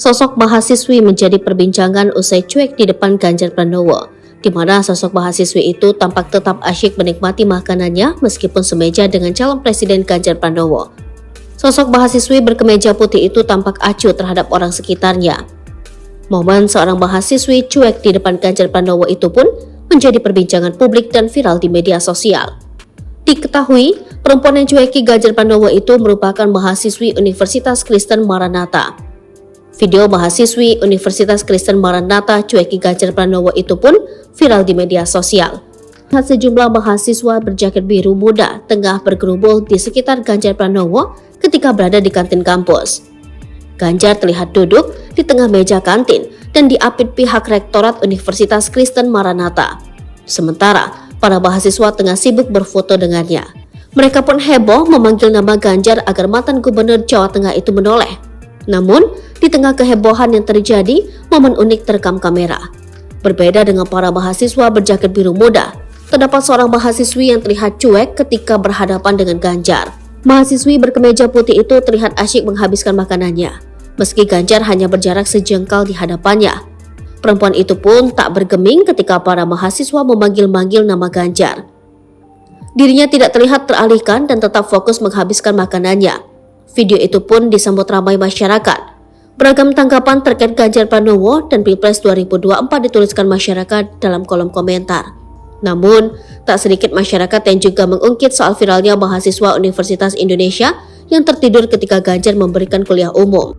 Sosok mahasiswi menjadi perbincangan usai cuek di depan Ganjar Pranowo, di mana sosok mahasiswi itu tampak tetap asyik menikmati makanannya meskipun semeja dengan calon presiden Ganjar Pranowo. Sosok mahasiswi berkemeja putih itu tampak acuh terhadap orang sekitarnya. Momen seorang mahasiswi cuek di depan Ganjar Pranowo itu pun menjadi perbincangan publik dan viral di media sosial. Diketahui, perempuan yang cueki Ganjar Pranowo itu merupakan mahasiswi Universitas Kristen Maranatha. Video mahasiswi Universitas Kristen Maranatha cueki Ganjar Pranowo itu pun viral di media sosial. Lihat sejumlah mahasiswa berjaket biru muda tengah bergerombol di sekitar Ganjar Pranowo ketika berada di kantin kampus. Ganjar terlihat duduk di tengah meja kantin dan diapit pihak Rektorat Universitas Kristen Maranatha. Sementara, para mahasiswa tengah sibuk berfoto dengannya. Mereka pun heboh memanggil nama Ganjar agar mantan Gubernur Jawa Tengah itu menoleh. Namun, di tengah kehebohan yang terjadi, momen unik terekam kamera. Berbeda dengan para mahasiswa berjaket biru muda, terdapat seorang mahasiswi yang terlihat cuek ketika berhadapan dengan Ganjar. Mahasiswi berkemeja putih itu terlihat asyik menghabiskan makanannya, meski Ganjar hanya berjarak sejengkal di hadapannya. Perempuan itu pun tak bergeming ketika para mahasiswa memanggil-manggil nama Ganjar. Dirinya tidak terlihat teralihkan dan tetap fokus menghabiskan makanannya. Video itu pun disambut ramai masyarakat. Beragam tanggapan terkait Ganjar Pranowo dan Pilpres 2024 dituliskan masyarakat dalam kolom komentar. Namun, tak sedikit masyarakat yang juga mengungkit soal viralnya mahasiswa Universitas Indonesia yang tertidur ketika Ganjar memberikan kuliah umum.